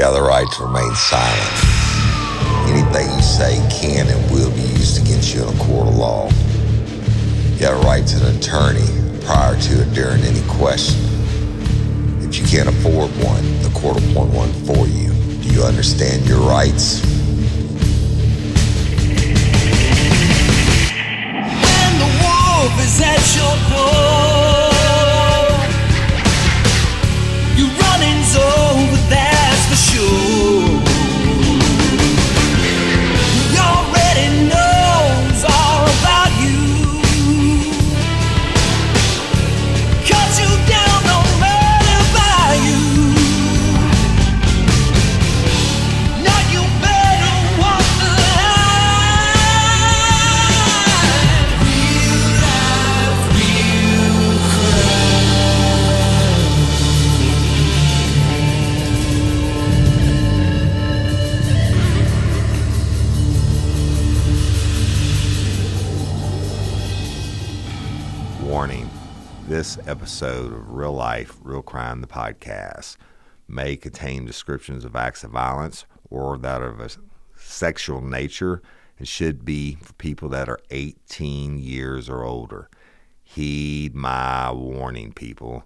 got the right to remain silent. Anything you say can and will be used against you in a court of law. You got a right to an attorney prior to or during any question. If you can't afford one, the court will appoint one for you. Do you understand your rights? When the wolf is at your door, your running's over, that's for sure. He already knows all about you. Cut you down, no matter by you. Now you better walk the line. Real life, real crime. Warning. This episode of Real Life, Real Crime, the podcast, may contain descriptions of acts of violence or that of a sexual nature and should be for people that are 18 years or older. Heed my warning, people.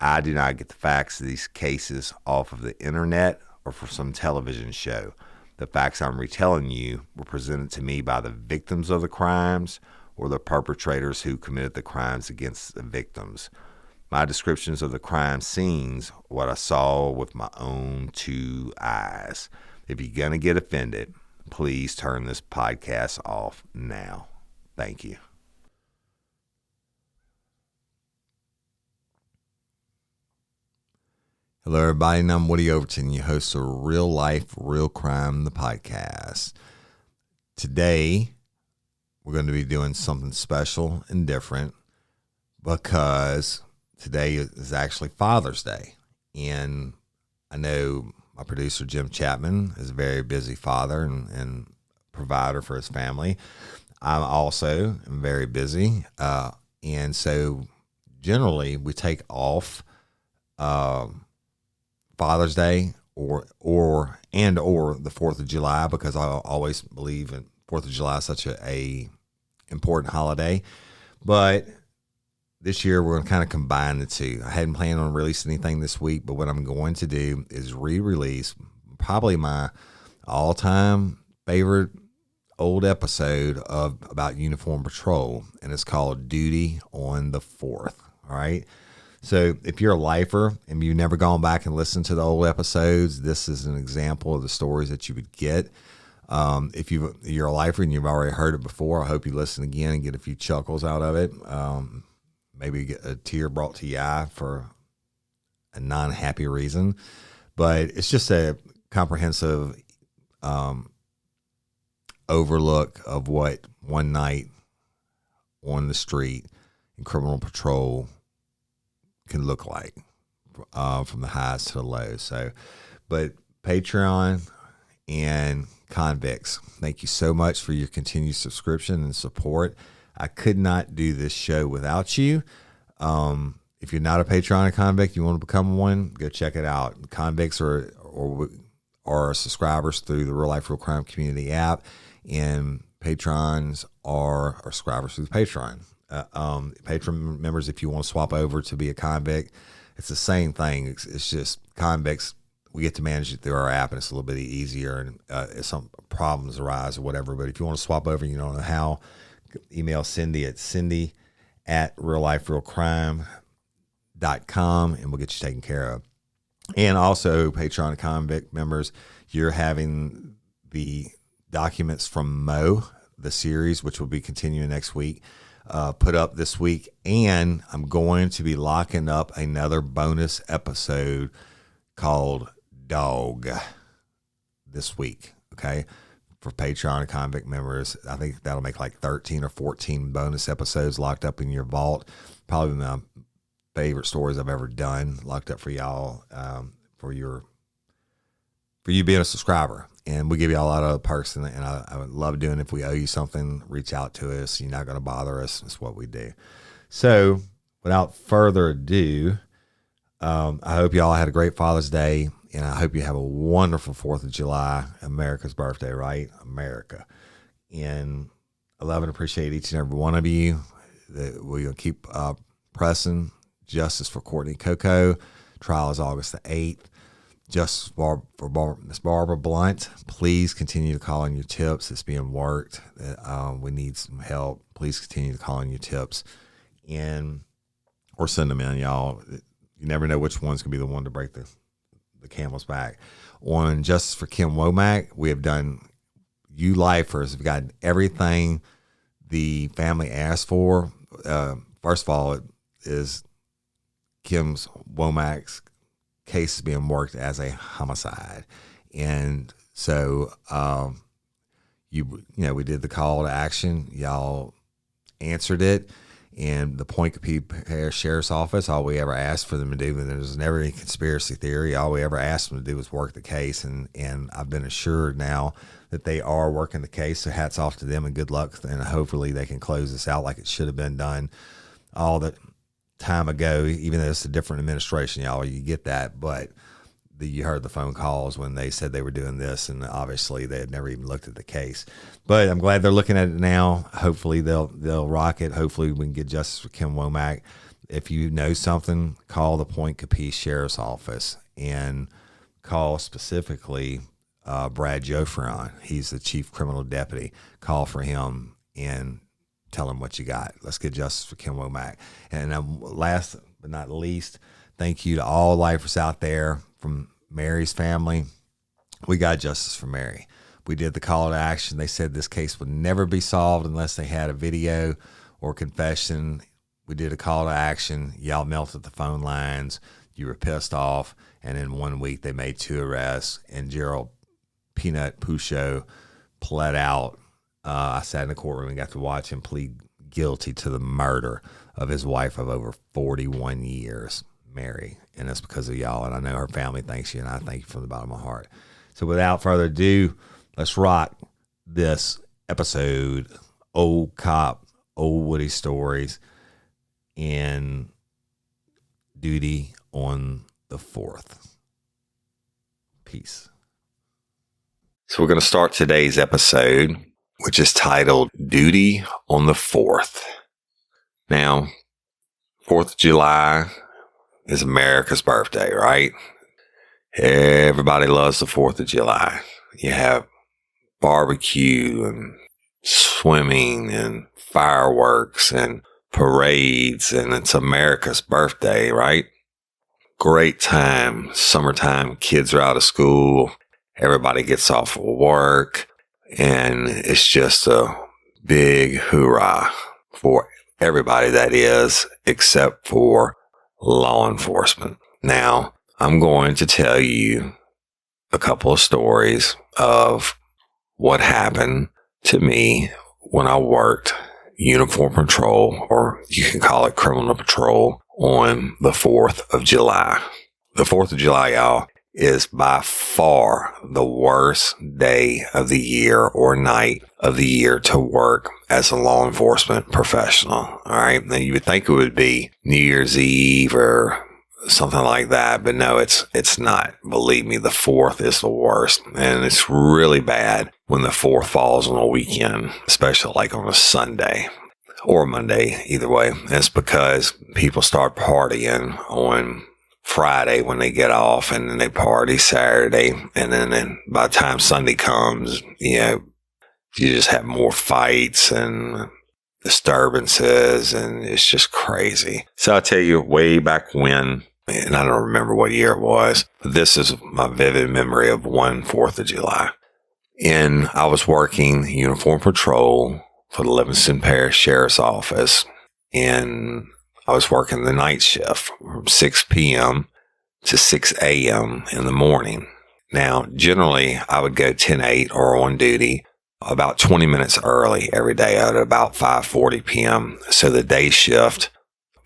I do not get the facts of these cases off of the internet or from some television show. The facts I'm retelling you were presented to me by the victims of the crimes or the perpetrators who committed the crimes against the victims. My descriptions of the crime scenes, what I saw with my own two eyes. If you're going to get offended, please turn this podcast off now. Thank you. Hello, everybody, and I'm Woody Overton, your host of Real Life, Real Crime, the podcast. Today, we're going to be doing something special and different because today is actually Father's Day. And I know my producer, Jim Chapman, is a very busy father and provider for his family. I'm also very busy. And so generally we take off Father's Day or the 4th of July because I always believe in 4th of July is such a important holiday. But this year we're going to kind of combine the two. I hadn't planned on releasing anything this week, but what I'm going to do is re-release probably my all-time favorite old episode about Uniform Patrol, and it's called Duty on the 4th. All right. So if you're a lifer and you've never gone back and listened to the old episodes, this is an example of the stories that you would get. If you're a lifer and you've already heard it before, I hope you listen again and get a few chuckles out of it. Maybe get a tear brought to your eye for a non-happy reason. But it's just a comprehensive overlook of what one night on the street in criminal patrol can look like from the highs to the lows. So, but Patreon and convicts, thank you so much for your continued subscription and support. I could not do this show without you. If you're not a Patreon or convict, you want to become one, go check it out. Convicts are subscribers through the Real Life Real Crime Community app, and patrons are subscribers through Patreon. Patreon members, if you want to swap over to be a convict, it's the same thing. It's just convicts, we get to manage it through our app, and it's a little bit easier, and if some problems arise or whatever. But if you want to swap over and you don't know how, email Cindy at cindy@realliferealcrime.com, and we'll get you taken care of. And also, Patreon and convict members, you're having the documents from Mo, the series, which will be continuing next week, put up this week. And I'm going to be locking up another bonus episode called Dog this week, okay? For Patreon and convict members, I think that'll make like 13 or 14 bonus episodes locked up in your vault. Probably my favorite stories I've ever done, locked up for y'all, for you being a subscriber. And we give you a lot of perks, and I would love doing it. If we owe you something, reach out to us. You're not going to bother us. It's what we do. So without further ado, I hope y'all had a great Father's Day. And I hope you have a wonderful 4th of July, America's birthday, right? America. And I love and appreciate each and every one of you. We'll keep pressing justice for Courtney and Coco. Trial is August the 8th. Justice for Miss Barbara Blount. Please continue to call in your tips. It's being worked. We need some help. Please continue to call in your tips. Or send them in, y'all. You never know which one's going to be the one to break the camel's back. On Justice for Kim Womack, we have done, you lifers have gotten everything the family asked for. First of all, it is Kim's Womack's case is being worked as a homicide. And so, we did the call to action. Y'all answered it. And the Point Coupee Parish Sheriff's Office, all we ever asked for them to do, and there's never any conspiracy theory, all we ever asked them to do was work the case. And I've been assured now that they are working the case. So hats off to them and good luck. And hopefully they can close this out like it should have been done all the time ago, even though it's a different administration, y'all. You get that. But you heard the phone calls when they said they were doing this, and obviously they had never even looked at the case. But I'm glad they're looking at it now. Hopefully they'll rock it. Hopefully we can get justice for Kim Womack. If you know something, call the Point Coupee Sheriff's Office and call specifically Brad Jofrion. He's the chief criminal deputy. Call for him and tell him what you got. Let's get justice for Kim Womack. And last but not least, thank you to all lifers out there. From Mary's family, we got justice for Mary. We did the call to action. They said this case would never be solved unless they had a video or confession. We did a call to action. Y'all melted the phone lines. You were pissed off. And in 1 week, they made 2 arrests. And Gerald Peanut Pusho pled out. I sat in the courtroom and got to watch him plead guilty to the murder of his wife of over 41 years, Mary. And that's because of y'all. And I know her family thanks you, and I thank you from the bottom of my heart. So without further ado, let's rock this episode, Old Cop, Old Woody Stories, and Duty on the 4th. Peace. So we're going to start today's episode, which is titled Duty on the 4th. Now, 4th of July is America's birthday, right? Everybody loves the 4th of July. You have barbecue and swimming and fireworks and parades, and it's America's birthday, right? Great time. Summertime, kids are out of school. Everybody gets off of work, and it's just a big hoorah for everybody, that is, except for law enforcement. Now, I'm going to tell you a couple of stories of what happened to me when I worked uniform patrol, or you can call it criminal patrol, on the 4th of July. The 4th of July, y'all, is by far the worst day of the year or night of the year to work as a law enforcement professional. All right. Now, you would think it would be New Year's Eve or something like that, but no, it's not. Believe me, the 4th is the worst. And it's really bad when the 4th falls on a weekend, especially like on a Sunday or Monday, either way. It's because people start partying on Friday when they get off, and then they party Saturday, and then by the time Sunday comes, you just have more fights and disturbances, and it's just crazy. So I'll tell you, way back when, and I don't remember what year it was, but this is my vivid memory of one 4th of July. And I was working uniform patrol for the Livingston Parish Sheriff's Office, and I was working the night shift from 6 p.m. to 6 a.m. in the morning. Now, generally, I would go 10-8 or on duty about 20 minutes early every day at about 5:40 p.m. so the day shift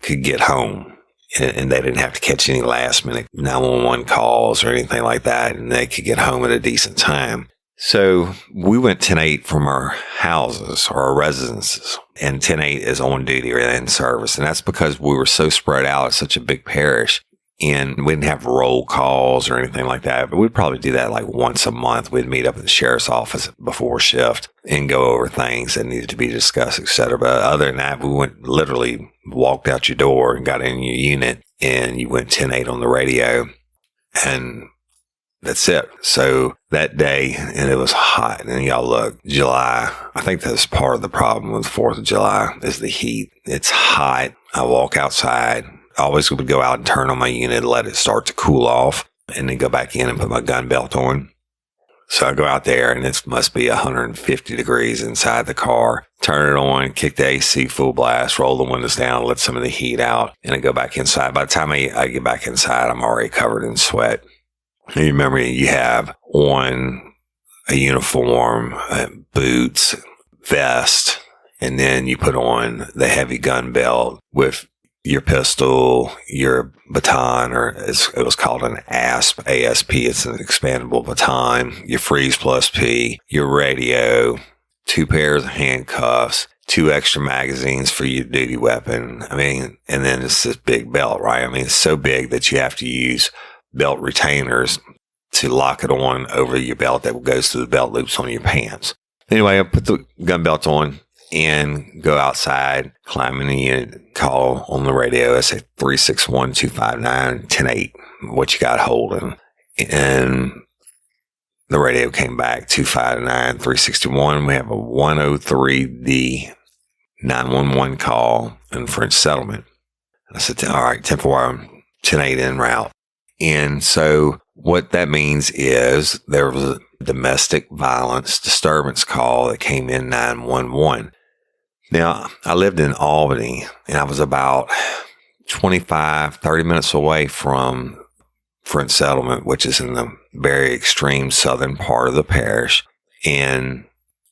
could get home, and they didn't have to catch any last-minute 911 calls or anything like that, and they could get home at a decent time. So we went 10-8 from our houses or our residences, and 10-8 is on duty or in service. And that's because we were so spread out. It's such a big parish. And we didn't have roll calls or anything like that, but we'd probably do that like once a month. We'd meet up at the sheriff's office before shift and go over things that needed to be discussed, et cetera. But other than that, we walked out your door and got in your unit, and you went 10-8 on the radio, and that's it. So that day, and it was hot, and y'all look, July, I think that's part of the problem with 4th of July is the heat. It's hot. I walk outside. I always would go out and turn on my unit and let it start to cool off, and then go back in and put my gun belt on. So I go out there, and it must be 150 degrees inside the car. Turn it on, kick the AC full blast, roll the windows down, let some of the heat out, and then go back inside. By the time I get back inside, I'm already covered in sweat. And you remember, you have on a uniform, boots, vest, and then you put on the heavy gun belt with your pistol, your baton, or as it was called an ASP, it's an expandable baton, your Freeze Plus P, your radio, 2 pairs of handcuffs, 2 extra magazines for your duty weapon. I mean, and then it's this big belt, right? I mean, it's so big that you have to use belt retainers to lock it on over your belt that goes through the belt loops on your pants. Anyway, I put the gun belt on and go outside, climb in the unit, call on the radio. I say 361-259-10-8. What you got holding? And the radio came back 259-361. We have a 103D 911 call in French Settlement. I said, all right, 10-4, 10-8 en route. And so what that means is there was a domestic violence disturbance call that came in 911. Now, I lived in Albany, and I was about 30 minutes away from French Settlement, which is in the very extreme southern part of the parish. And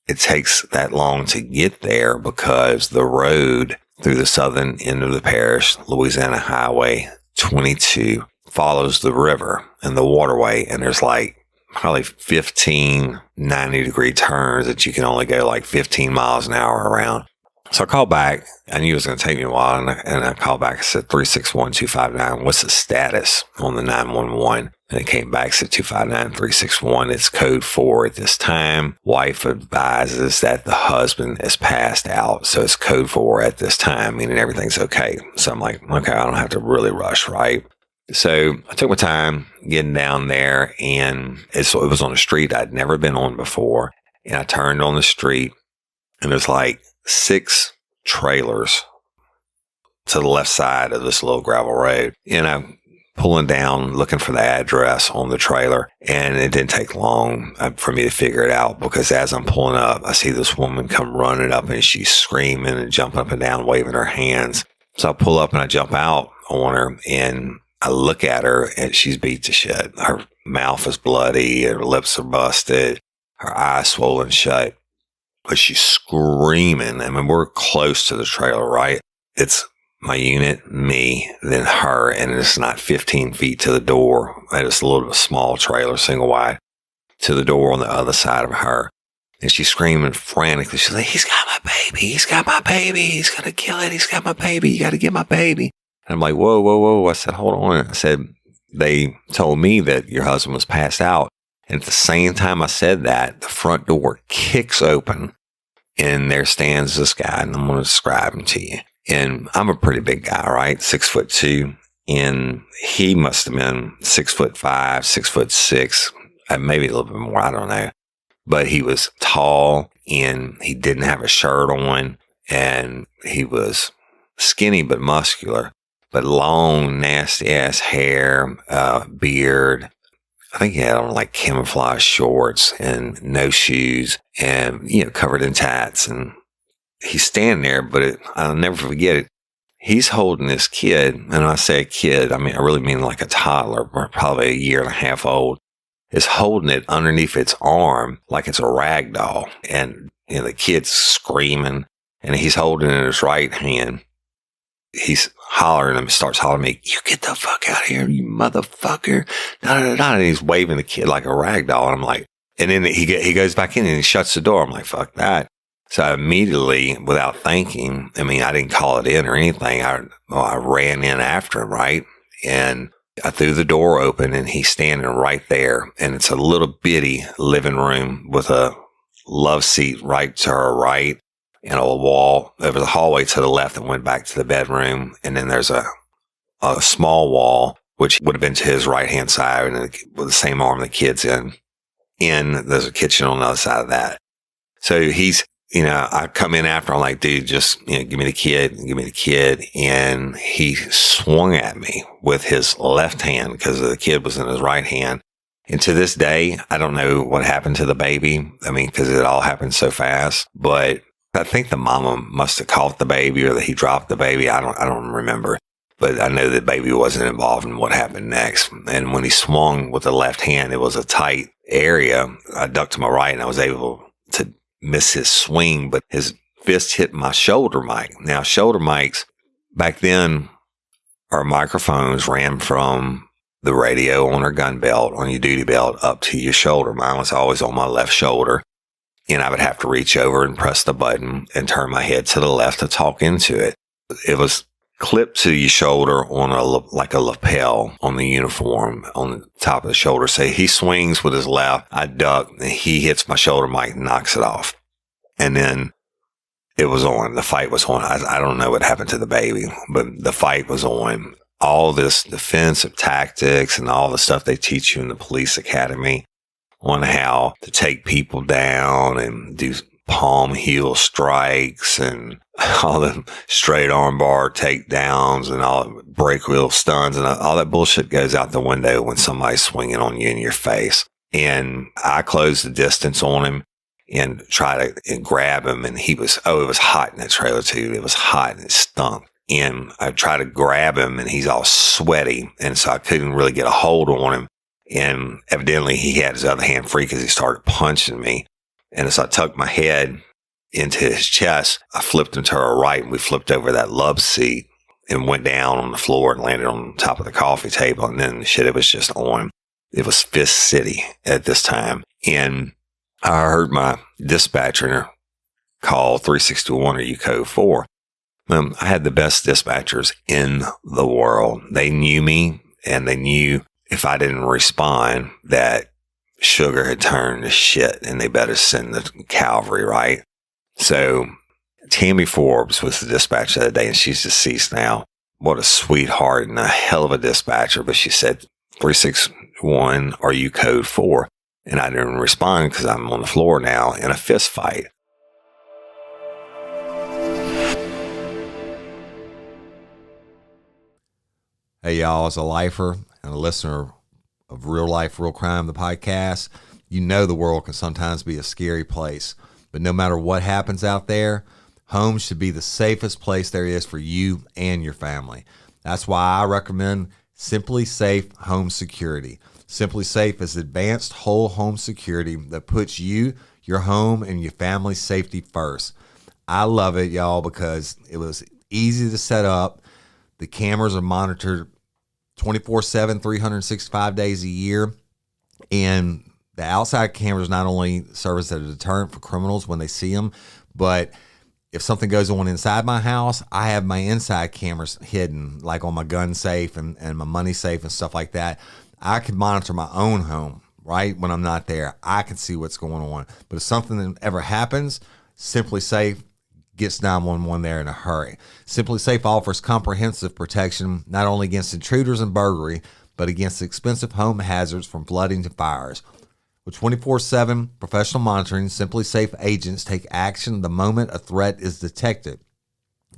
it takes that long to get there because the road through the southern end of the parish, Louisiana Highway 22, follows the river and the waterway. And there's like probably 15 90-degree turns that you can only go like 15 miles an hour around. So I called back. I knew it was going to take me a while, and I called back. I said, 361-259, what's the status on the 911? And it came back, said 259-361. It's code 4 at this time. Wife advises that the husband is passed out. So it's code 4 at this time, meaning everything's okay. So I'm like, okay, I don't have to really rush, right? So I took my time getting down there, and it was on a street I'd never been on before. And I turned on the street, and there's like 6 trailers to the left side of this little gravel road. And I'm pulling down, looking for the address on the trailer. And it didn't take long for me to figure it out, because as I'm pulling up, I see this woman come running up, and she's screaming and jumping up and down, waving her hands. So I pull up and I jump out on her, and I look at her, and she's beat to shit. Her mouth is bloody, her lips are busted, her eyes swollen shut. But she's screaming. I mean, we're close to the trailer, right? It's my unit, me, then her, and it's not 15 feet to the door. It's a little small trailer, single wide, to the door on the other side of her. And she's screaming frantically. She's like, he's got my baby. He's got my baby. He's going to kill it. He's got my baby. You got to get my baby. And I'm like, whoa, whoa, whoa. I said, hold on. I said, they told me that your husband was passed out. And at the same time I said that, the front door kicks open, and there stands this guy, and I'm going to describe him to you. And I'm a pretty big guy, right? 6'2", and he must have been 6'5", 6'6", maybe a little bit more. I don't know. But he was tall, and he didn't have a shirt on, and he was skinny but muscular, but long, nasty ass hair, beard. I think he had on like camouflage shorts and no shoes, and, covered in tats. And he's standing there, but I'll never forget it. He's holding this kid. And when I say a kid, I really mean like a toddler, or probably a year and a half old, is holding it underneath its arm like it's a rag doll. And, the kid's screaming, and he's holding it in his right hand. He's hollering and starts hollering at me, you get the fuck out of here, you motherfucker. And he's waving the kid like a rag doll. And I'm like, and then he goes back in and he shuts the door. I'm like, fuck that. So I immediately, without thinking, I didn't call it in or anything. I ran in after him, right? And I threw the door open and he's standing right there. And it's a little bitty living room with a love seat right to her right and a wall. There was a hallway to the left that went back to the bedroom. And then there's a small wall, which would have been to his right-hand side, and with the same arm the kid's in. And there's a kitchen on the other side of that. So he's, I come in after, I'm like, dude, just, give me the kid. And he swung at me with his left hand because the kid was in his right hand. And to this day, I don't know what happened to the baby. I mean, because it all happened so fast, but I think the mama must have caught the baby or that he dropped the baby. I don't remember, but I know the baby wasn't involved in what happened next. And when he swung with the left hand, it was a tight area. I ducked to my right and I was able to miss his swing, but his fist hit my shoulder mic. Now, shoulder mics back then, our microphones ran from the radio on our gun belt, on your duty belt, up to your shoulder. Mine was always on my left shoulder, and I would have to reach over and press the button and turn my head to the left to talk into it. It was clipped to your shoulder on like a lapel on the uniform on the top of the shoulder. Say he swings with his left, I duck, and he hits my shoulder mic and knocks it off. And then it was on. The fight was on. I don't know what happened to the baby, but the fight was on. All this defensive tactics and all the stuff they teach you in the police academy on how to take people down and do palm heel strikes and all the straight arm bar takedowns and all the break wheel stuns and all that bullshit goes out the window when somebody's swinging on you in your face. And I closed the distance on him and try to grab him. And it was hot in that trailer too. It was hot and it stunk. And I tried to grab him and he's all sweaty. And so I couldn't really get a hold on him. And evidently he had his other hand free because he started punching me. And as I tucked my head into his chest, I flipped him to her right and we flipped over that love seat and went down on the floor and landed on top of the coffee table. And then it was just on. It was Fist City at this time. And I heard my dispatcher call 361 or U code 4. I had the best dispatchers in the world. They knew me and they knew if I didn't respond that sugar had turned to shit and they better send the cavalry, right? So Tammy Forbes was the dispatcher that day and she's deceased now. What a sweetheart and a hell of a dispatcher. But she said 361 or U code 4. And I didn't respond because I'm on the floor now in a fist fight. Hey, y'all, as a lifer and a listener of Real Life, Real Crime, the podcast, you know the world can sometimes be a scary place. But no matter what happens out there, home should be the safest place there is for you and your family. That's why I recommend Simply Safe Home Security. Simply Safe is advanced whole home security that puts you, your home, and your family's safety first. I love it, y'all, because it was easy to set up. The cameras are monitored 24/7, 365 days a year. And the outside cameras not only serve as a deterrent for criminals when they see them, but if something goes on inside my house, I have my inside cameras hidden, like on my gun safe and my money safe and stuff like that. I can monitor my own home, right? When I'm not there, I can see what's going on. But if something ever happens, Simply Safe gets 911 there in a hurry. Simply Safe offers comprehensive protection, not only against intruders and burglary, but against expensive home hazards from flooding to fires. With 24/7 professional monitoring, Simply Safe agents take action the moment a threat is detected,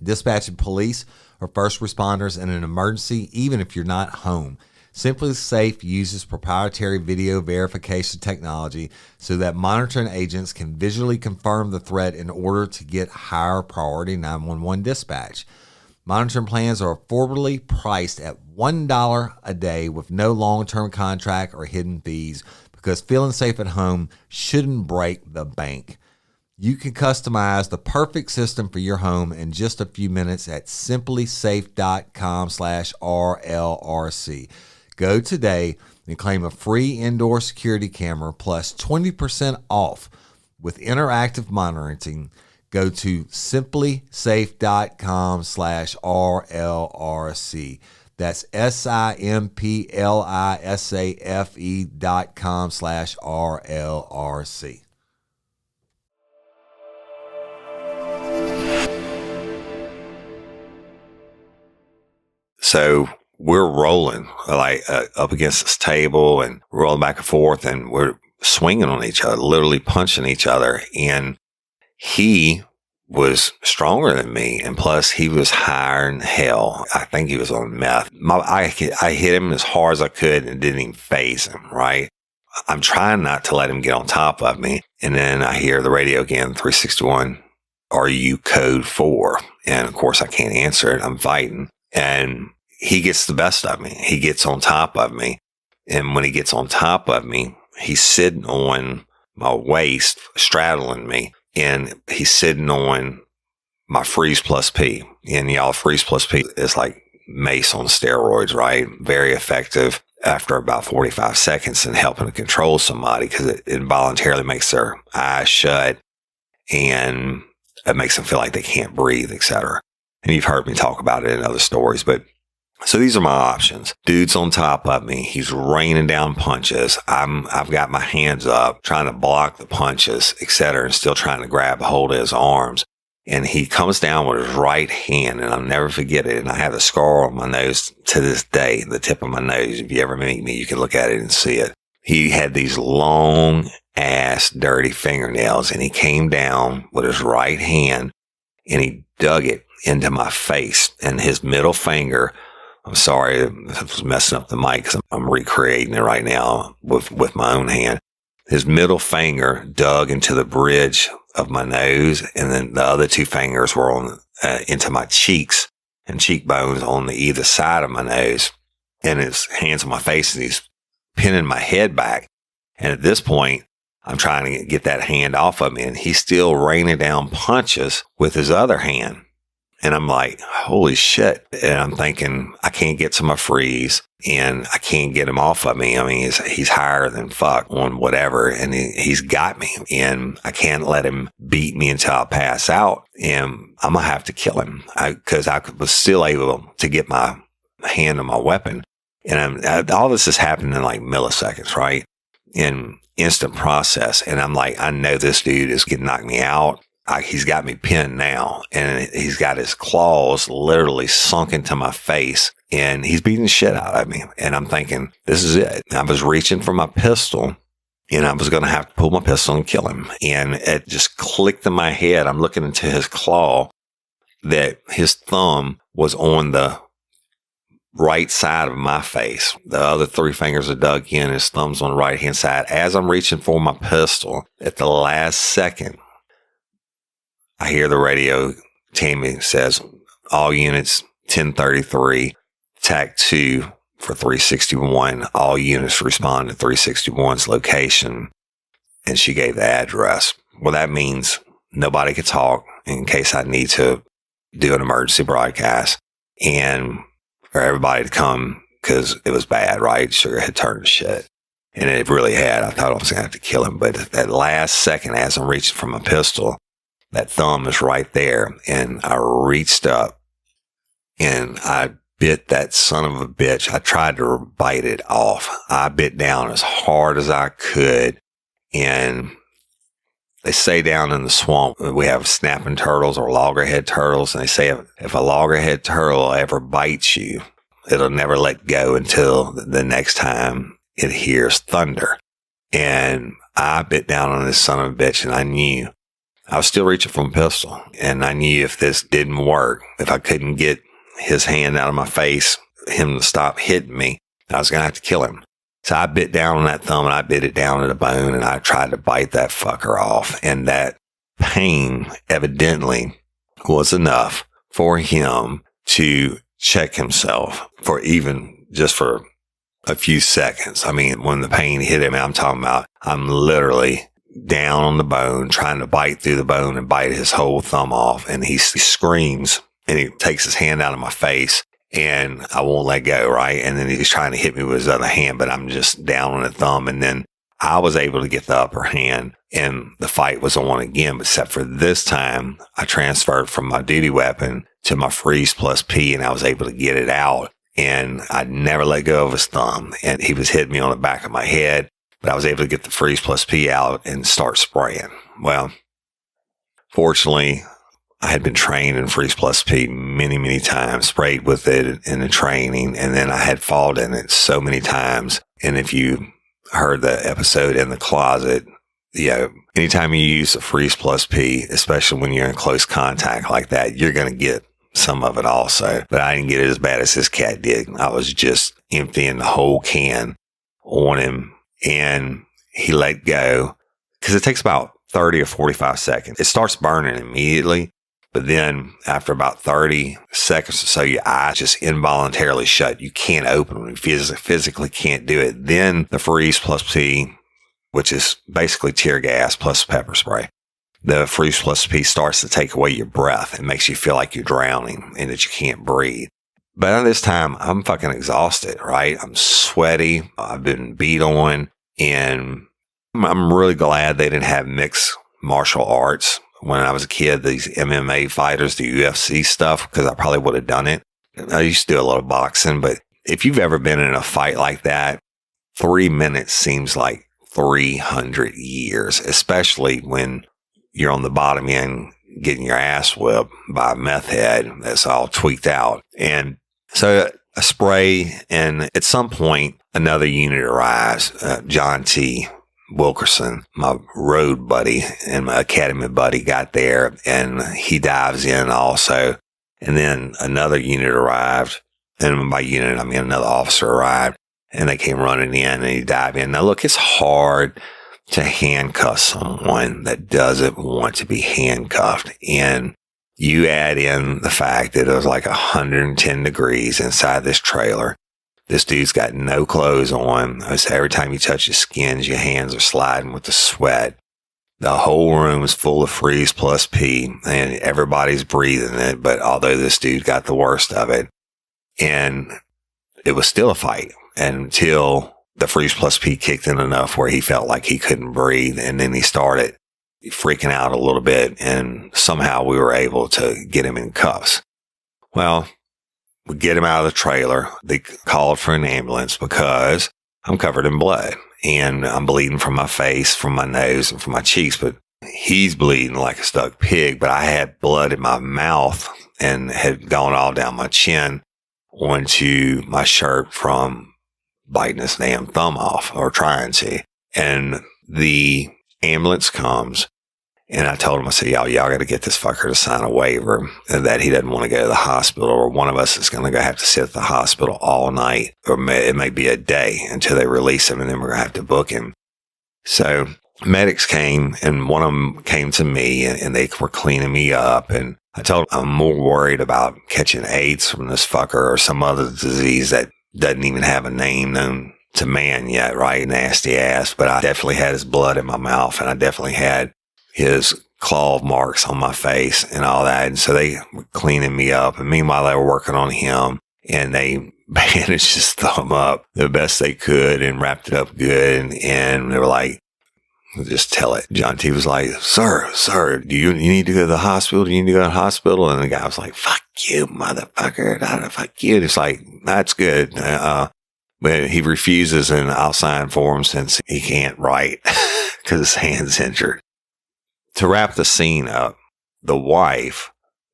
dispatching police or first responders in an emergency, even if you're not home. Simply Safe uses proprietary video verification technology so that monitoring agents can visually confirm the threat in order to get higher priority 911 dispatch. Monitoring plans are affordably priced at $1 a day with no long-term contract or hidden fees, because feeling safe at home shouldn't break the bank. You can customize the perfect system for your home in just a few minutes at simplysafe.com/RLRC. Go today and claim a free indoor security camera plus 20% off with interactive monitoring. Go to simplysafe.com/RLRC. That's simplisafe.com/RLRC. So we're rolling like up against this table and rolling back and forth, and we're swinging on each other, literally punching each other. And he was stronger than me, and plus he was higher than hell. I think he was on meth. I hit him as hard as I could and didn't even phase him, right? I'm trying not to let him get on top of me. And then I hear the radio again, 361, are you code 4? And of course I can't answer it. I'm fighting. And he gets the best of me. He gets on top of me. And when he gets on top of me, he's sitting on my waist, straddling me. And he's sitting on my Freeze Plus P. And y'all, Freeze Plus P is like mace on steroids, right? Very effective after about 45 seconds in helping to control somebody, because it involuntarily makes their eyes shut and it makes them feel like they can't breathe, etc. And you've heard me talk about it in other stories, but so these are my options. Dude's on top of me. He's raining down punches. I've got my hands up trying to block the punches, etc., and still trying to grab a hold of his arms. And he comes down with his right hand, and I'll never forget it. And I have a scar on my nose to this day, the tip of my nose. If you ever meet me, you can look at it and see it. He had these long ass dirty fingernails, and he came down with his right hand and he dug it into my face, and his middle finger, I'm sorry, I was messing up the mic because I'm recreating it right now with my own hand. His middle finger dug into the bridge of my nose, and then the other two fingers were on into my cheeks and cheekbones on the either side of my nose, and his hands on my face, and he's pinning my head back. And at this point, I'm trying to get that hand off of me, and he's still raining down punches with his other hand. And I'm like, holy shit. And I'm thinking, I can't get to my freeze and I can't get him off of me. I mean, he's higher than fuck on whatever. And he's got me, and I can't let him beat me until I pass out. And I'm going to have to kill him because I was still able to get my hand on my weapon. And all this is happening in like milliseconds, right? In instant process. And I'm like, I know this dude is going to knock me out. He's got me pinned now, and he's got his claws literally sunk into my face, and he's beating the shit out of me. And I'm thinking, this is it. I was reaching for my pistol, and I was going to have to pull my pistol and kill him. And it just clicked in my head. I'm looking into his claw that his thumb was on the right side of my face. The other three fingers are dug in. His thumb's on the right hand side. As I'm reaching for my pistol, at the last second, I hear the radio. Tammy says, all units 1033, TAC 2 for 361. All units respond to 361's location. And she gave the address. Well, that means nobody could talk in case I need to do an emergency broadcast, and for everybody to come because it was bad, right? Sugar had turned to shit. And it really had. I thought I was going to have to kill him. But at that last second, as I'm reaching for my pistol, that thumb is right there, and I reached up and I bit that son of a bitch. I tried to bite it off. I bit down as hard as I could, and they say down in the swamp we have snapping turtles or loggerhead turtles, and they say if a loggerhead turtle ever bites you, it'll never let go until the next time it hears thunder. And I bit down on this son of a bitch, and I knew I was still reaching for a pistol, and I knew if this didn't work, if I couldn't get his hand out of my face, him to stop hitting me, I was going to have to kill him. So I bit down on that thumb, and I bit it down to the bone, and I tried to bite that fucker off. And that pain evidently was enough for him to check himself for even just for a few seconds. I mean, when the pain hit him, I'm literally down on the bone, trying to bite through the bone and bite his whole thumb off. And he screams, and he takes his hand out of my face, and I won't let go, right? And then he's trying to hit me with his other hand, but I'm just down on the thumb. And then I was able to get the upper hand, and the fight was on again, except for this time I transferred from my duty weapon to my Freeze Plus P, and I was able to get it out. and I never let go of his thumb. And he was hitting me on the back of my head, but I was able to get the Freeze Plus P out and start spraying. Well, fortunately, I had been trained in Freeze Plus P many, many times, sprayed with it in the training, and then I had fought in it so many times. And if you heard the episode in the closet, anytime you use a Freeze Plus P, especially when you're in close contact like that, you're going to get some of it also. But I didn't get it as bad as this cat did. I was just emptying the whole can on him, and he let go because it takes about 30 or 45 seconds. It starts burning immediately. But then after about 30 seconds or so, your eyes just involuntarily shut. You can't open them. You physically can't do it. Then the Freeze Plus P, which is basically tear gas plus pepper spray, the Freeze Plus P starts to take away your breath. It makes you feel like you're drowning and that you can't breathe. But at this time, I'm fucking exhausted, right? I'm sweaty. I've been beat on. And I'm really glad they didn't have mixed martial arts. When I was a kid, these MMA fighters, the UFC stuff, because I probably would have done it. I used to do a little boxing, but if you've ever been in a fight like that, 3 minutes seems like 300 years, especially when you're on the bottom end getting your ass whipped by a meth head that's all tweaked out. And so a spray, and at some point, another unit arrives, John T. Wilkerson, my road buddy and my academy buddy, got there, and he dives in also. And then another unit arrived, and by unit, I mean another officer arrived, and they came running in, and he dived in. Now look, it's hard to handcuff someone that doesn't want to be handcuffed. And you add in the fact that it was like 110 degrees inside this trailer. This dude's got no clothes on. So every time you touch his skin, your hands are sliding with the sweat. The whole room is full of Freeze Plus P, and everybody's breathing it. But although this dude got the worst of it, and it was still a fight until the Freeze Plus P kicked in enough where he felt like he couldn't breathe. And then he started freaking out a little bit, and somehow we were able to get him in cuffs. Well, we get him out of the trailer. They called for an ambulance because I'm covered in blood and I'm bleeding from my face, from my nose, and from my cheeks. But he's bleeding like a stuck pig. But I had blood in my mouth and had gone all down my chin onto my shirt from biting his damn thumb off, or trying to. And the ambulance comes. And I told him, I said, y'all got to get this fucker to sign a waiver that he doesn't want to go to the hospital, or one of us is going to have to sit at the hospital all night, or it may be a day until they release him, and then we're going to have to book him. So medics came, and one of them came to me, and they were cleaning me up. And I told them I'm more worried about catching AIDS from this fucker or some other disease that doesn't even have a name known to man yet, right? Nasty ass. But I definitely had his blood in my mouth, and I definitely had his claw marks on my face and all that. And so they were cleaning me up. And meanwhile, they were working on him, and they bandaged his thumb up the best they could and wrapped it up good. And they were like, just tell it. John T was like, sir, do you need to go to the hospital? Do you need to go to the hospital? And the guy was like, fuck you, motherfucker. Fuck you. And it's like, that's good. But he refuses, and I'll sign for him since he can't write because his hand's injured. To wrap the scene up, the wife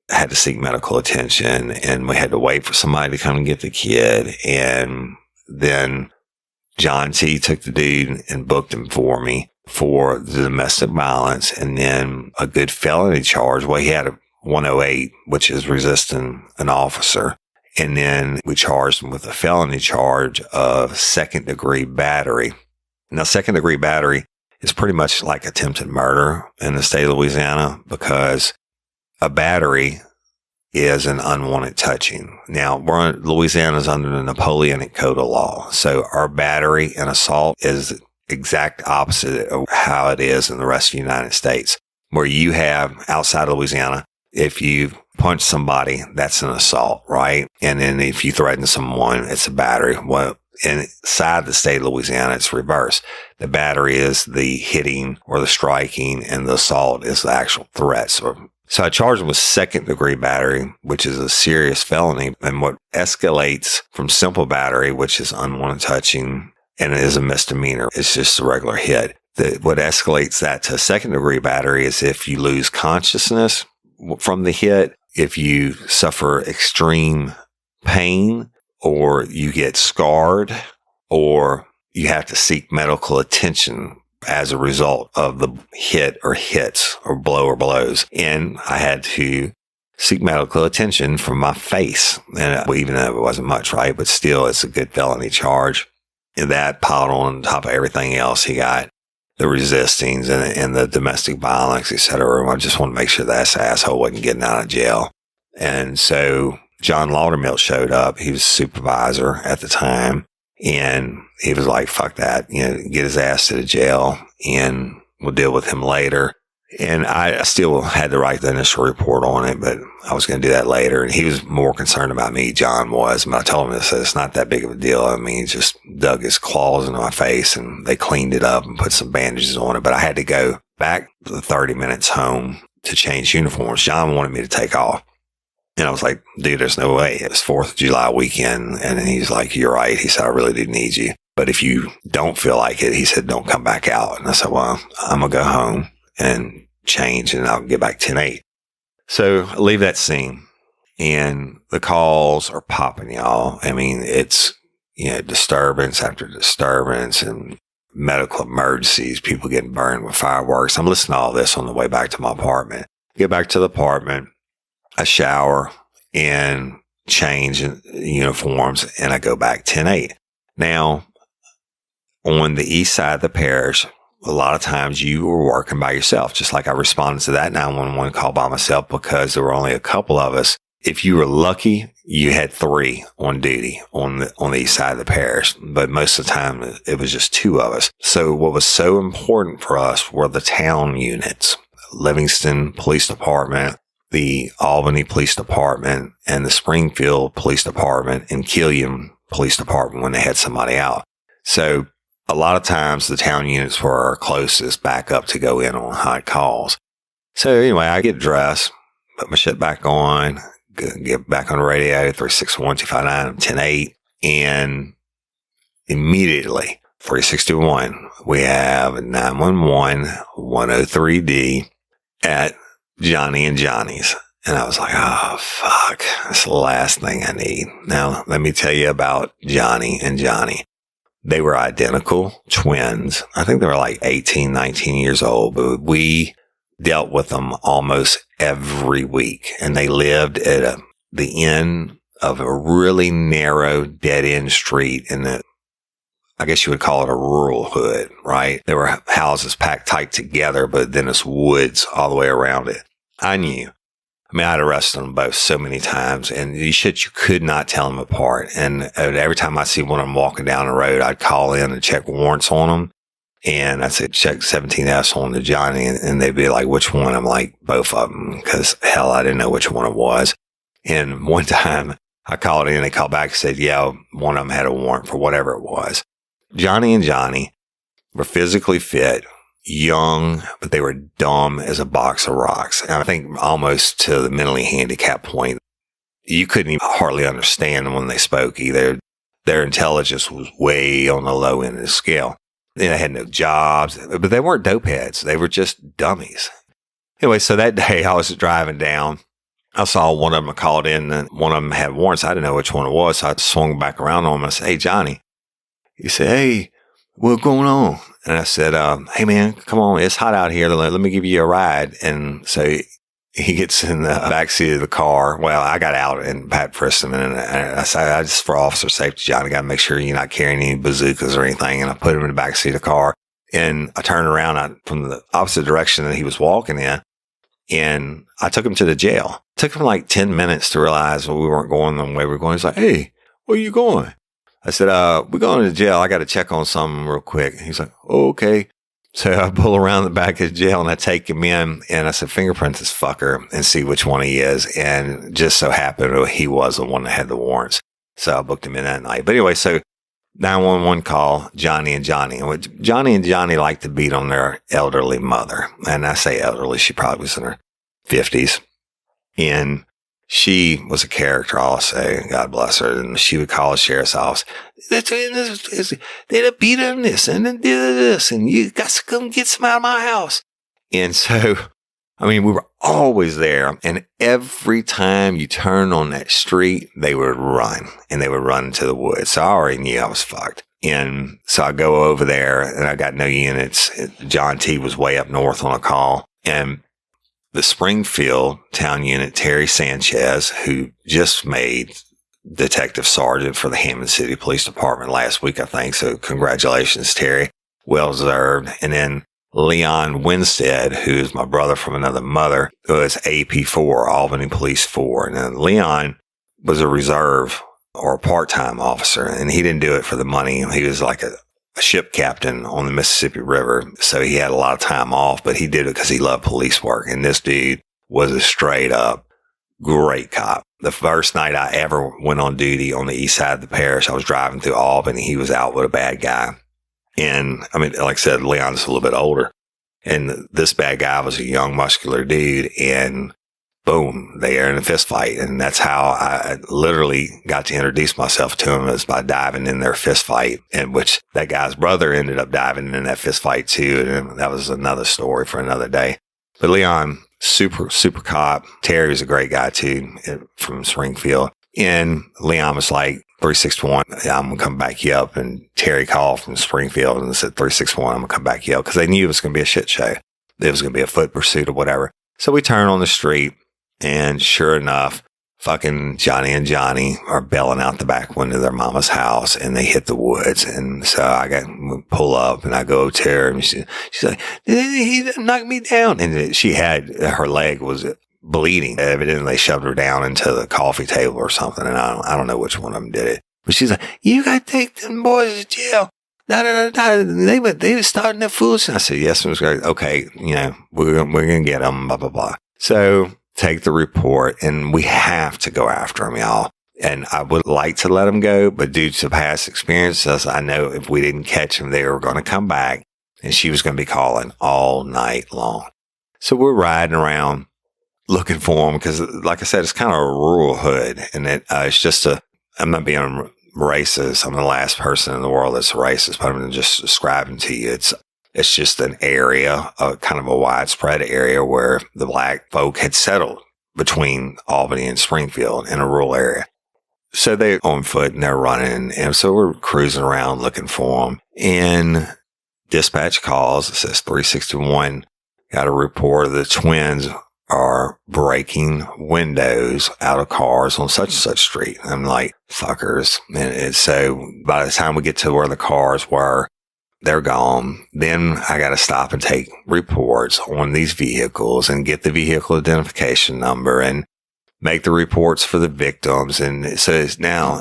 had to seek medical attention, and we had to wait for somebody to come and get the kid. And then John T took the dude and booked him for me for the domestic violence, and then a good felony charge. Well, he had a 108, which is resisting an officer. And then we charged him with a felony charge of second-degree battery. Now, second-degree battery is pretty much like attempted murder in the state of Louisiana, because a battery is an unwanted touching. Now, Louisiana's under the Napoleonic Code of Law. So our battery and assault is the exact opposite of how it is in the rest of the United States, where you have outside of Louisiana, if you punch somebody, that's an assault, right? And then if you threaten someone, it's a battery. Well, inside the state of Louisiana, it's reverse. The battery is the hitting or the striking, and the assault is the actual threats or So I charged him with second-degree battery, which is a serious felony. And what escalates from simple battery, which is unwanted touching, and it is a misdemeanor. It's just a regular hit. What escalates that to a second-degree battery is if you lose consciousness from the hit, if you suffer extreme pain, or you get scarred, or you have to seek medical attention as a result of the hit or hits or blow or blows. And I had to seek medical attention from my face. And even though it wasn't much, right? But still, it's a good felony charge. And that piled on top of everything else. He got the resistings and the domestic violence, et cetera. I just want to make sure that asshole wasn't getting out of jail. And so John Laudermill showed up. He was supervisor at the time. And he was like, fuck that, get his ass to the jail and we'll deal with him later. And I still had to write the initial report on it, but I was going to do that later. And he was more concerned about me, John was. But I told him it's not that big of a deal. I mean, he just dug his claws into my face and they cleaned it up and put some bandages on it. But I had to go back 30 minutes home to change uniforms. John wanted me to take off. And I was like, dude, there's no way. It was 4th of July weekend. And he's like, you're right. He said, I really do need you. But if you don't feel like it, he said, don't come back out. And I said, well, I'm going to go home and change and I'll get back 10-8. So I leave that scene and the calls are popping, y'all. I mean, it's, disturbance after disturbance and medical emergencies, people getting burned with fireworks. I'm listening to all this on the way back to my apartment. Get back to the apartment. I shower and change uniforms and I go back 10-8. Now, on the east side of the parish, a lot of times you were working by yourself, just like I responded to that 911 call by myself because there were only a couple of us. If you were lucky, you had 3 on duty on the east side of the parish, but most of the time it was just 2 of us. So what was so important for us were the town units, Livingston Police Department, the Albany Police Department, and the Springfield Police Department, and Killian Police Department when they had somebody out. So a lot of times the town units were our closest backup to go in on hot calls. So anyway, I get dressed, put my shit back on, get back on the radio, 361-259, 10-8, and immediately, 361, we have 911 103D at Johnny and Johnny's. And I was like, oh, fuck, that's the last thing I need. Now, let me tell you about Johnny and Johnny. They were identical twins. I think they were like 18, 19 years old, but we dealt with them almost every week. And they lived at the end of a really narrow dead-end street in I guess you would call it a rural hood, right? There were houses packed tight together, but then it's woods all the way around it. I knew. I mean, I'd arrested them both so many times, and these shit, you could not tell them apart. And every time I see one of them walking down the road, I'd call in and check warrants on them. And I'd say, check 17S on to Johnny, and they'd be like, which one? I'm like, both of them, because hell, I didn't know which one it was. And one time I called in, they called back and said, yeah, one of them had a warrant for whatever it was. Johnny and Johnny were physically fit, young, but they were dumb as a box of rocks. And I think almost to the mentally handicapped point, you couldn't even hardly understand them when they spoke either. Their intelligence was way on the low end of the scale. They had no jobs, but they weren't dope heads. They were just dummies. Anyway, so that day I was driving down. I saw one of them called in and one of them had warrants. I didn't know which one it was. So I swung back around on him and I said, hey, Johnny. He said, hey, what's going on? And I said, hey, man, come on. It's hot out here. Let me give you a ride. And so he gets in the backseat of the car. Well, I got out and Pat frisked him. And I said, I just for officer safety, Johnny, got to make sure you're not carrying any bazookas or anything. And I put him in the backseat of the car. And I turned around from the opposite direction that he was walking in. And I took him to the jail. It took him like 10 minutes to realize we weren't going the way we were going. He's like, hey, where are you going? I said, we're going to jail. I got to check on something real quick. He's like, oh, okay. So I pull around the back of the jail and I take him in and I said, fingerprint this fucker and see which one he is. And just so happened he was the one that had the warrants. So I booked him in that night. But anyway, so 911 call, Johnny and Johnny. And Johnny and Johnny like to beat on their elderly mother. And I say elderly, she probably was in her 50s. And she was a character also, God bless her. And she would call the sheriff's office. They'd beat on this and then did this. And you got to come get some out of my house. And so, I mean, we were always there. And every time you turn on that street, they would run. And they would run into the woods. So I already knew I was fucked. And so I go over there and I got no units. John T was way up north on a call. And the Springfield town unit, Terry Sanchez, who just made detective sergeant for the Hammond City Police Department last week, I think. So congratulations, Terry. Well deserved. And then Leon Winstead, who is my brother from another mother, was AP4, Albany Police 4. And then Leon was a reserve or a part-time officer, and he didn't do it for the money. He was like a ship captain on the Mississippi River, so he had a lot of time off, but he did it because he loved police work. And this dude was a straight-up great cop. The first night I ever went on duty on the east side of the parish, I was driving through Albany. He was out with a bad guy. And, I mean, like I said, Leon's a little bit older. And this bad guy was a young, muscular dude, and boom, they are in a fist fight. And that's how I literally got to introduce myself to him, is by diving in their fist fight, in which that guy's brother ended up diving in that fist fight too. And that was another story for another day. But Leon, super cop. Terry's a great guy too, from Springfield. And Leon was like, 361, I'm going to come back you up. And Terry called from Springfield and said, 361, I'm going to come back you up. Because they knew it was going to be a shit show. It was going to be a foot pursuit or whatever. So we turn on the street. And sure enough, fucking Johnny and Johnny are bailing out the back window of their mama's house, and they hit the woods. And so I pull up and I go to her, and she's like, he knocked me down. And she had, her leg was bleeding. Evidently they shoved her down into the coffee table or something. And I don't know which one of them did it, but she's like, you got to take them boys to jail. They were starting that foolishness. I said, yes, Ms. Gray. Okay. We're going to get them, blah, blah, blah. So, take the report, and we have to go after them, y'all. And I would like to let them go, but due to past experiences, I know if we didn't catch them, they were going to come back, and she was going to be calling all night long. So we're riding around looking for them because, like I said, it's kind of a rural hood, and it's just I'm not being racist. I'm the last person in the world that's racist, but I'm just describing to you. It's just an area, kind of a widespread area where the black folk had settled between Albany and Springfield in a rural area. So they're on foot and they're running. And so we're cruising around looking for them. And dispatch calls. It says 361 got a report the twins are breaking windows out of cars on such and such street. I'm like, fuckers. And so by the time we get to where the cars were, they're gone. Then I got to stop and take reports on these vehicles and get the vehicle identification number and make the reports for the victims. And so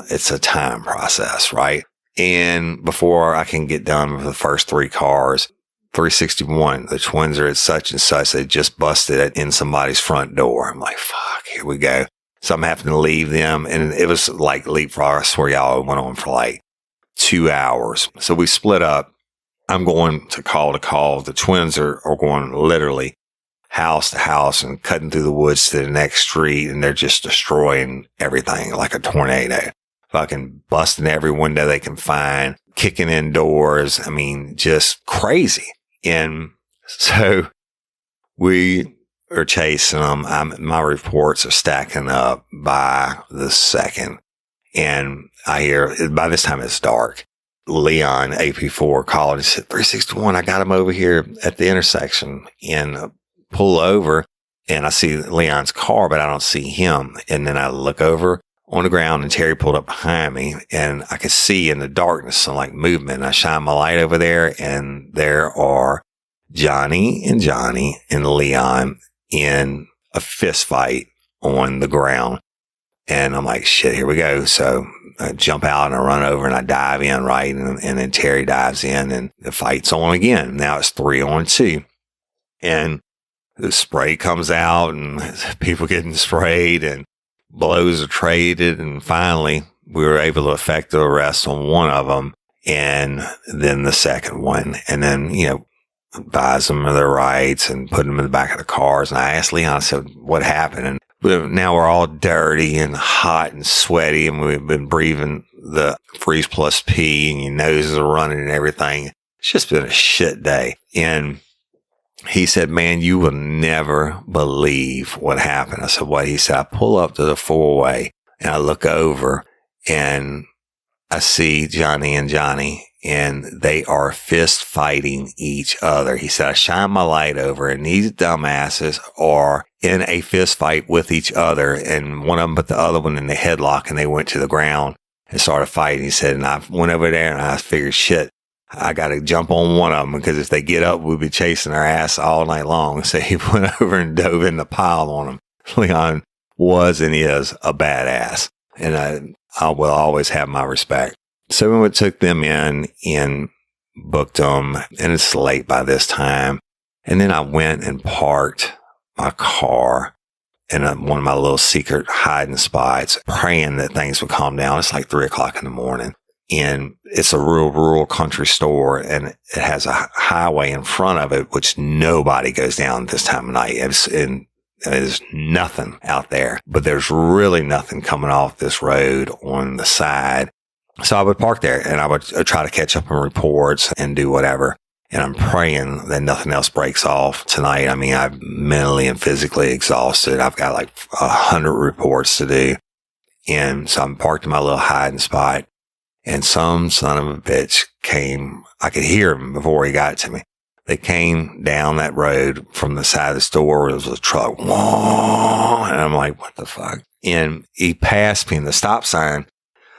it's a time process, right? And before I can get done with the first three cars, 361, the twins are at such and such. They just busted it in somebody's front door. I'm like, fuck, here we go. So I'm having to leave them. And it was like leapfrog. I swear y'all, it went on for like 2 hours. So we split up. I'm going to call. The twins are going literally house to house and cutting through the woods to the next street. And they're just destroying everything like a tornado, fucking busting every window they can find, kicking in doors. I mean, just crazy. And so we are chasing them. My reports are stacking up by the second. And I hear, by this time it's dark, Leon, AP4, called and said, 361, I got him over here at the intersection, and pull over. And I see Leon's car, but I don't see him. And then I look over on the ground, and Terry pulled up behind me, and I could see in the darkness some like movement. And I shine my light over there, and there are Johnny and Leon in a fist fight on the ground. And I'm like, shit, here we go. So I jump out and I run over and I dive in, right? And then Terry dives in and the fight's on again. Now it's 3-on-2. And the spray comes out and people getting sprayed and blows are traded. And finally, we were able to effect the arrest on one of them and then the second one. And then, advise them of their rights and put them in the back of the cars. And I asked Leon, I said, what happened? And now we're all dirty and hot and sweaty, and we've been breathing the freeze plus P, and your noses are running and everything. It's just been a shit day. And he said, man, you will never believe what happened. I said, what? He said, I pull up to the four-way and I look over and I see Johnny and Johnny, and they are fist fighting each other. He said, I shine my light over, and these dumbasses are in a fist fight with each other. And one of them put the other one in the headlock, and they went to the ground and started fighting. He said, and I went over there and I figured, shit, I got to jump on one of them, because if they get up, we'll be chasing their ass all night long. So he went over and dove in the pile on them. Leon was and is a badass, and I will always have my respect. So we took them in and booked them, and it's late by this time. And then I went and parked my car in one of my little secret hiding spots, praying that things would calm down. It's like 3:00 in the morning, and it's a real rural country store, and it has a highway in front of it, which nobody goes down this time of night. There's nothing out there, but there's really nothing coming off this road on the side. So I would park there, and I would try to catch up on reports and do whatever. And I'm praying that nothing else breaks off tonight. I mean, I'm mentally and physically exhausted. I've got like 100 reports to do. And so I'm parked in my little hiding spot, and some son of a bitch came. I could hear him before he got to me. They came down that road from the side of the store where there was a truck. Whoa! And I'm like, what the fuck? And he passed me in the stop sign.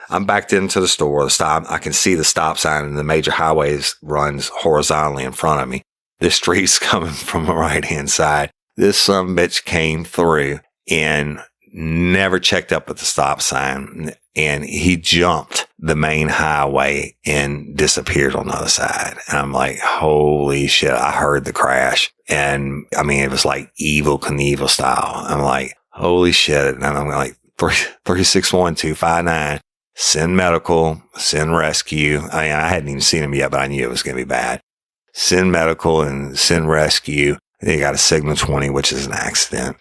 I'm backed into the store. I can see the stop sign, and the major highways runs horizontally in front of me. The street's coming from the right-hand side. This son of a bitch came through and never checked up at the stop sign. And he jumped the main highway and disappeared on the other side. And I'm like, holy shit. I heard the crash. And I mean, it was like Evel Knievel style. I'm like, holy shit. And I'm like, 361-259. Send medical, send rescue. I mean, I hadn't even seen him yet, but I knew it was going to be bad. Send medical and send rescue. They got a signal 20, which is an accident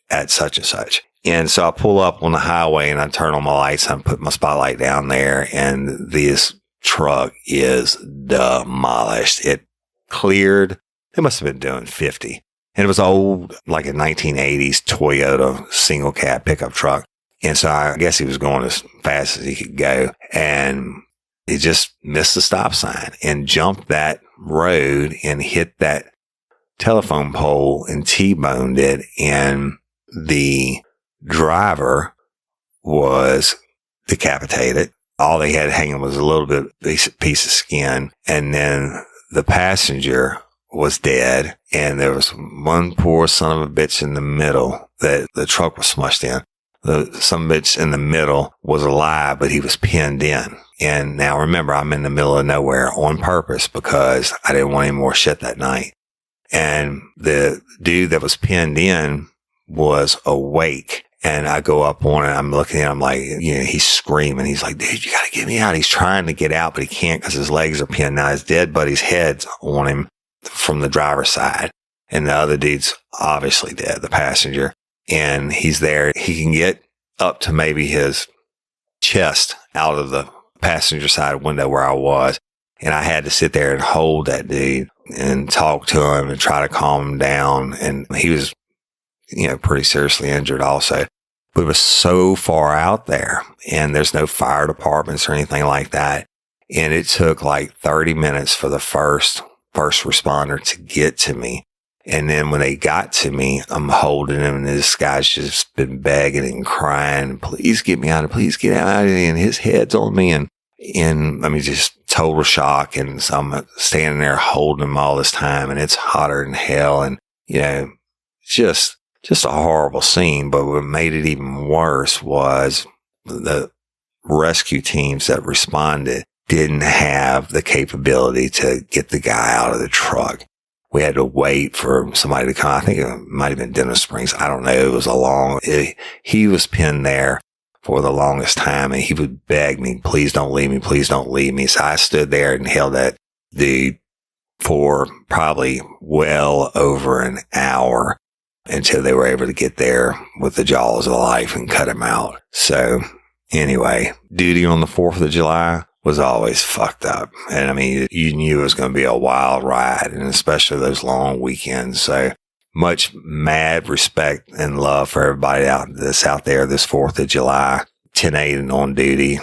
at such and such. And so I pull up on the highway and I turn on my lights and I put my spotlight down there, and this truck is demolished. It cleared. They must have been doing 50. And it was old, like a 1980s Toyota single cab pickup truck. And so I guess he was going as fast as he could go, and he just missed the stop sign and jumped that road and hit that telephone pole and T-boned it. And the driver was decapitated. All they had hanging was a little bit piece of skin. And then the passenger was dead. And there was one poor son of a bitch in the middle that the truck was smushed in. The some bitch in the middle was alive, but he was pinned in. And now remember, I'm in the middle of nowhere on purpose because I didn't want any more shit that night. And the dude that was pinned in was awake. And I go up on it. I'm looking at him like, he's screaming. He's like, dude, you got to get me out. He's trying to get out, but he can't because his legs are pinned. Now his dead buddy's head's on him from the driver's side. And the other dude's obviously dead, the passenger. And he's there. He can get up to maybe his chest out of the passenger side window where I was. And I had to sit there and hold that dude and talk to him and try to calm him down. And he was, pretty seriously injured also. But it was so far out there, and there's no fire departments or anything like that. And it took like 30 minutes for the first responder to get to me. And then when they got to me, I'm holding him, and this guy's just been begging and crying, please get me out of, please get out of here. And his head's on me, and I mean, just total shock. And so I'm standing there holding him all this time, and it's hotter than hell. And, just a horrible scene. But what made it even worse was the rescue teams that responded didn't have the capability to get the guy out of the truck. We had to wait for somebody to come. I think it might have been Denham Springs. I don't know. It was he was pinned there for the longest time, and he would beg me, please don't leave me. Please don't leave me. So I stood there and held that dude for probably well over an hour until they were able to get there with the jaws of life and cut him out. So anyway, duty on the 4th of July was always fucked up. And I mean, you knew it was going to be a wild ride, and especially those long weekends. So much mad respect and love for everybody out there this 4th of July, 10-8 and on duty.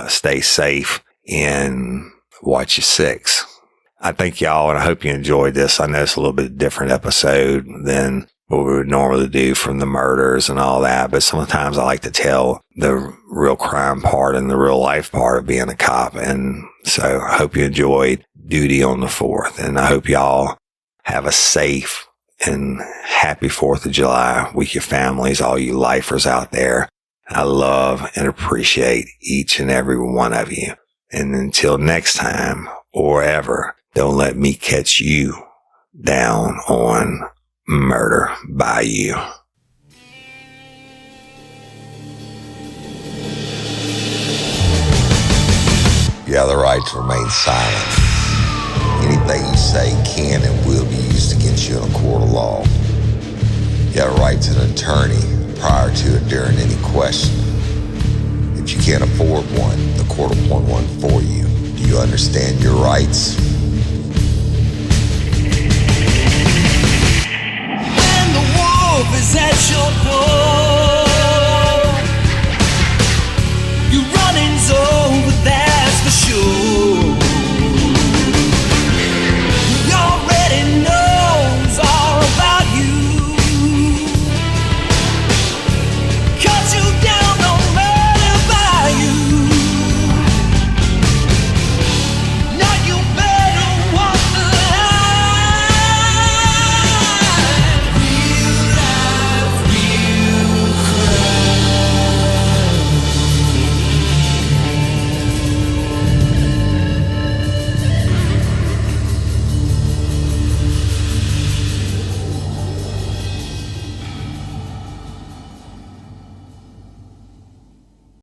Stay safe and watch your six. I thank y'all, and I hope you enjoyed this. I know it's a little bit different episode than what we would normally do from the murders and all that, but sometimes I like to tell the real crime part and the real life part of being a cop. And so I hope you enjoyed duty on the 4th, and I hope y'all have a safe and happy 4th of July with your families, all you lifers out there. I love and appreciate each and every one of you. And until next time or ever, don't let me catch you down on Murder by You. You have the right to remain silent. Anything you say can and will be used against you in a court of law. You have a right to an attorney prior to and during any question. If you can't afford one, the court will appoint one for you. Do you understand your rights?